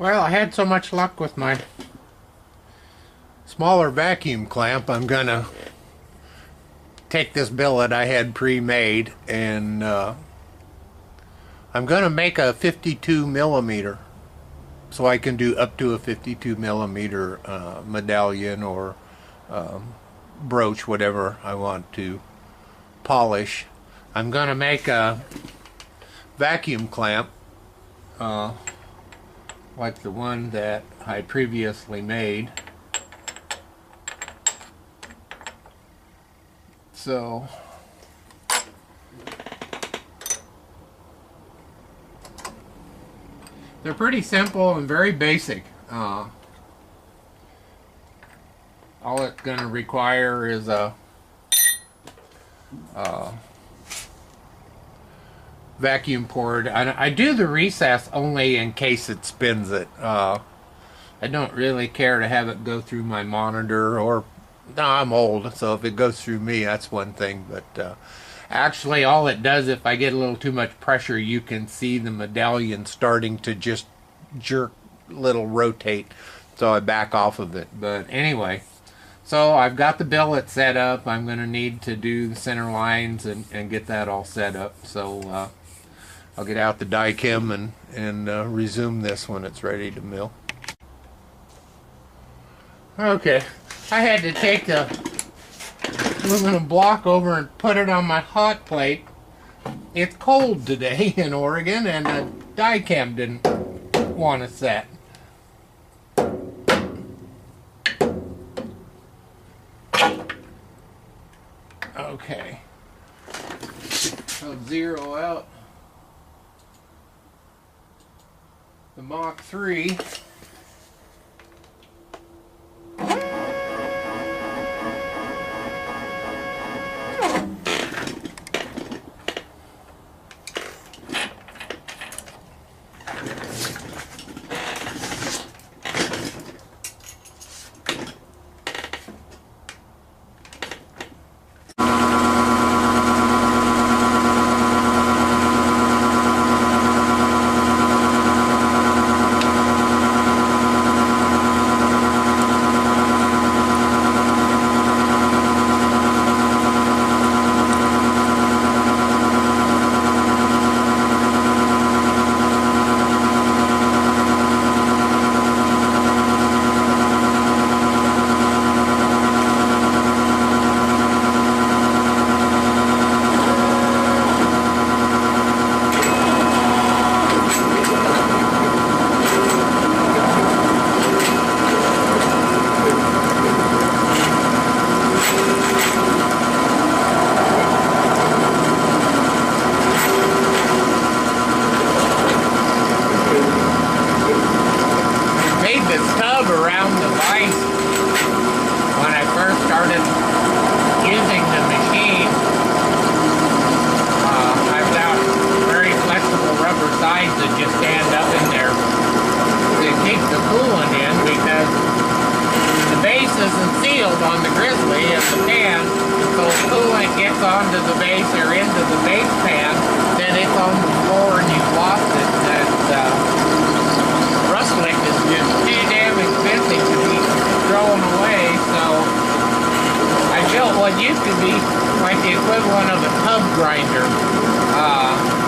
Well, I had so much luck with my smaller vacuum clamp, I'm gonna take this billet I had pre-made and I'm gonna make a 52 millimeter so I can do up to a 52 millimeter medallion or brooch, whatever I want to polish. I'm gonna make a vacuum clamp like the one that I previously made. So they're pretty simple and very basic. All it's going to require is a vacuum port. I do the recess only in case it spins it. I don't really care to have it go through my monitor, or no, I'm old, so if it goes through me, that's one thing. But actually, all it does, if I get a little too much pressure, you can see the medallion starting to just jerk, little rotate. So I back off of it. But anyway, so I've got the billet set up. I'm going to need to do the center lines and get that all set up. So I'll get out the die chem and resume this when it's ready to mill. Okay. I had to take the aluminum block over and put it on my hot plate. It's cold today in Oregon, and the die cam didn't want to set. Okay. I'll zero out the Mach 3. On the Grizzly and the pan, so if coolant gets onto the base or into the base pan, then it's on the floor and you've lost it. And rustling is just too damn expensive to be thrown away, so I built what used to be like the equivalent of a tub grinder.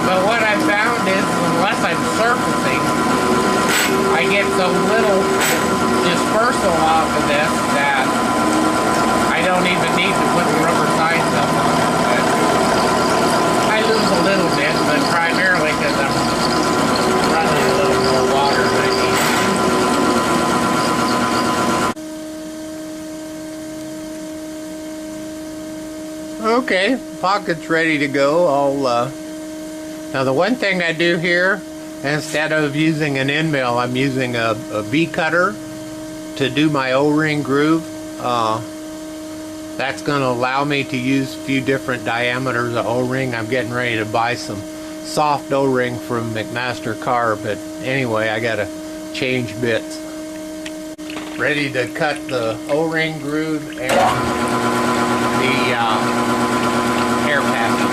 But what I found is, unless I'm surfacing, I get so little dispersal off of this that I don't even need to put the rubber sides up on it. But I lose a little bit, but primarily because I'm running a little more water than I need. Okay, pocket's ready to go. Now the one thing I do here, instead of using an end mill, I'm using a V cutter to do my O-ring groove. That's going to allow me to use a few different diameters of O-ring. I'm getting ready to buy some soft O-ring from McMaster Car, but anyway, I got to change bits. Ready to cut the O-ring groove and the air passage.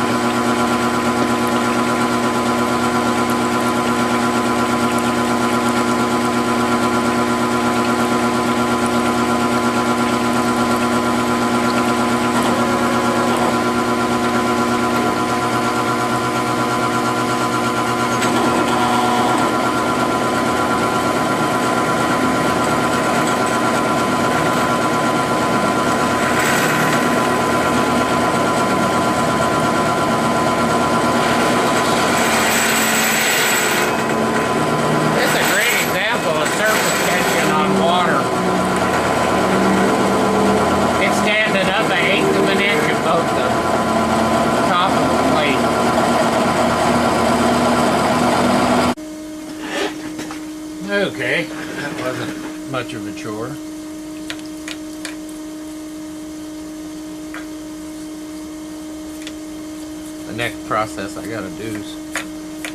Okay, that wasn't much of a chore. The next process I gotta do is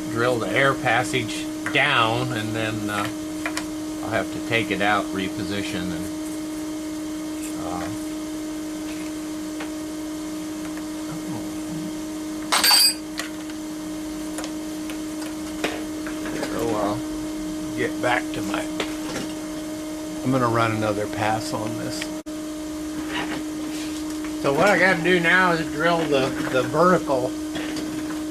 drill the air passage down, and then I'll have to take it out, reposition, and so I'll get back to my. I'm gonna run another pass on this. So what I gotta do now is drill the vertical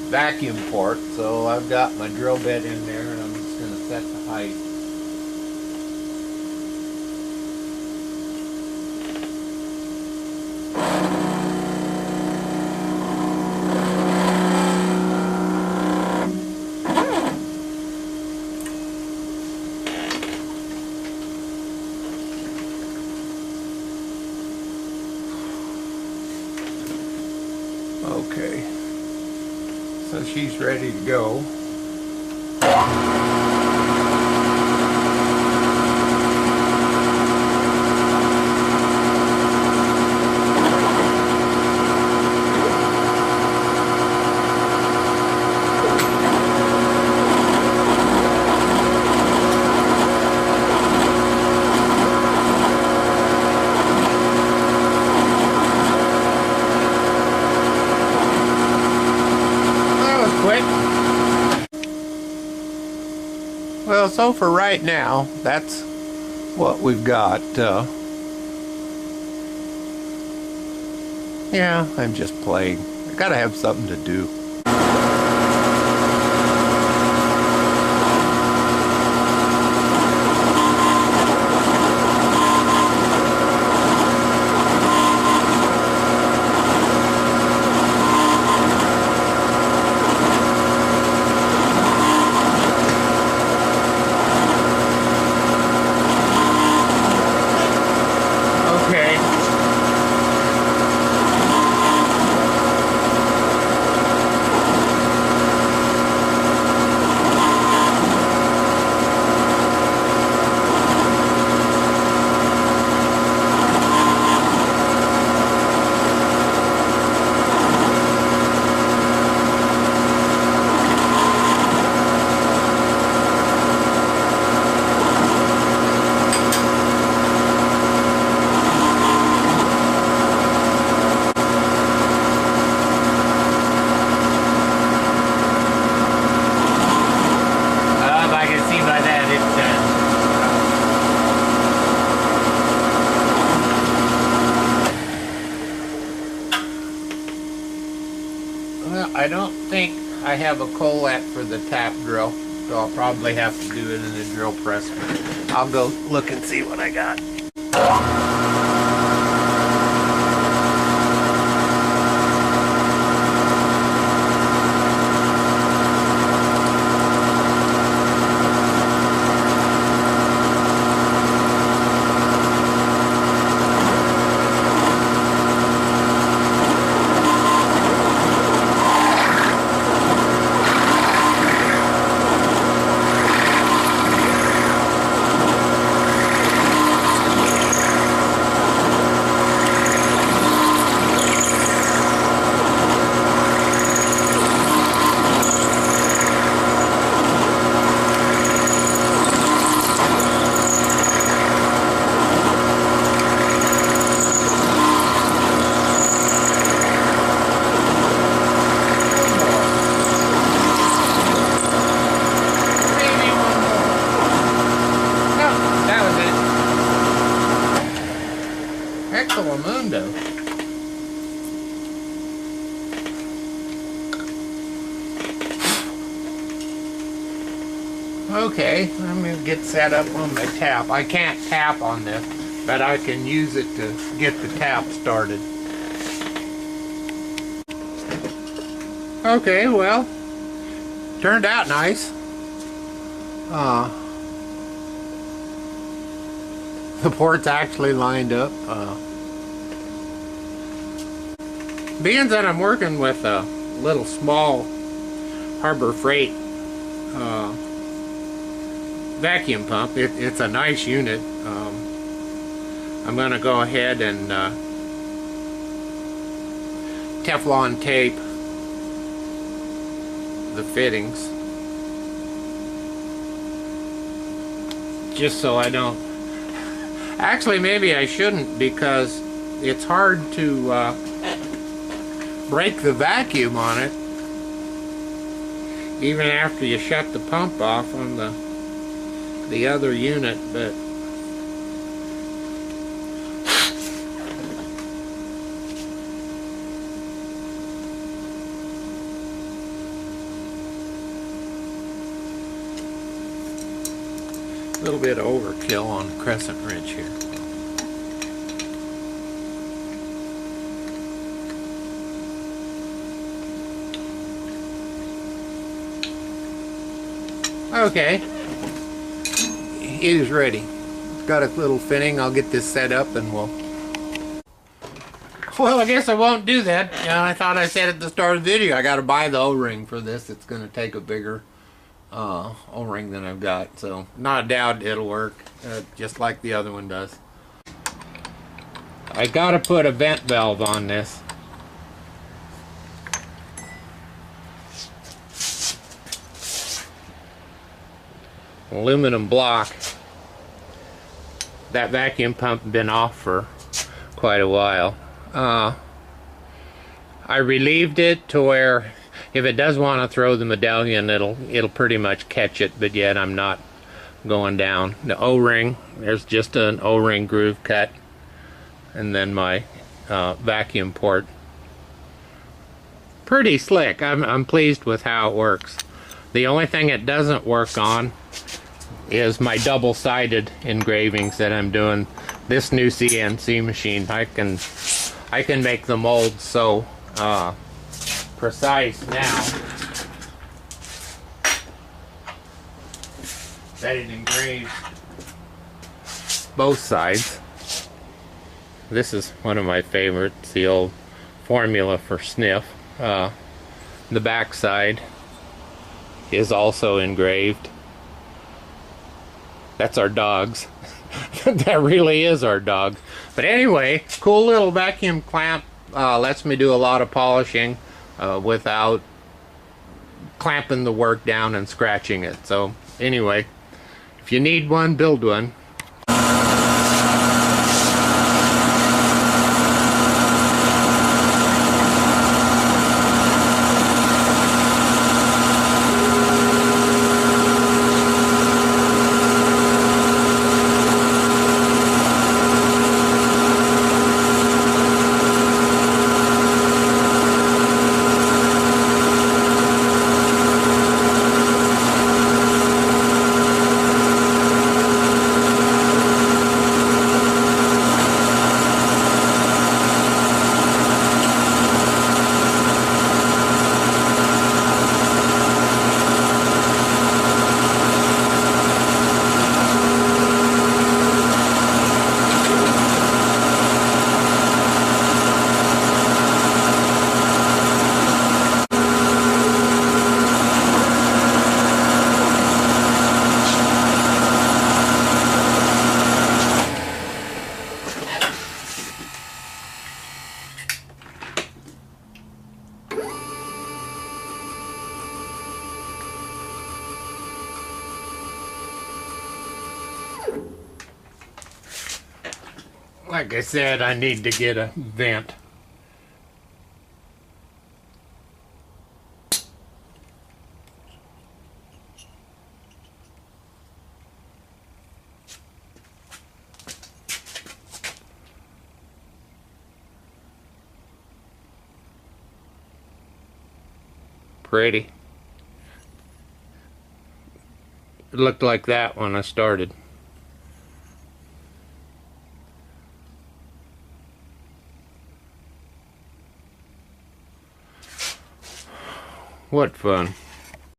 vacuum port. So I've got my drill bit in there, and I'm just gonna set the height. Okay, so she's ready to go. Well, so for right now, that's what we've got. Yeah, I'm just playing. I gotta have something to do. I don't think I have a collet for the tap drill, so I'll probably have to do it in the drill press. I'll go look and see what I got. Okay, I'm going to get set up on my tap. I can't tap on this, but I can use it to get the tap started. Okay, well, turned out nice. The port's actually lined up. Being that I'm working with a little small Harbor Freight vacuum pump. It's a nice unit. I'm going to go ahead and Teflon tape the fittings, just so I don't. Actually, maybe I shouldn't, because it's hard to break the vacuum on it even after you shut the pump off on the other unit. But a little bit of overkill on crescent wrench here. Okay, it is ready. It's got a little fitting. I'll get this set up and we'll... Well, I guess I won't do that. I thought I said at the start of the video I got to buy the O-ring for this. It's going to take a bigger O-ring than I've got, so not a doubt it'll work just like the other one does. I got to put a vent valve on this. Aluminum block. That vacuum pump been off for quite a while. I relieved it to where if it does want to throw the medallion, it'll pretty much catch it, but yet I'm not going down. The O-ring, there's just an O-ring groove cut, and then my vacuum port. Pretty slick. I'm pleased with how it works. The only thing it doesn't work on is my double-sided engravings that I'm doing. This new CNC machine, I can make the molds so precise now that it engraves both sides. This is one of my favorites, the old formula for sniff. The back side is also engraved. That's our dog's. That really is our dog. But anyway, cool little vacuum clamp. Lets me do a lot of polishing without clamping the work down and scratching it. So anyway, if you need one, build one. Like I said, I need to get a vent. Pretty. It looked like that when I started. What fun.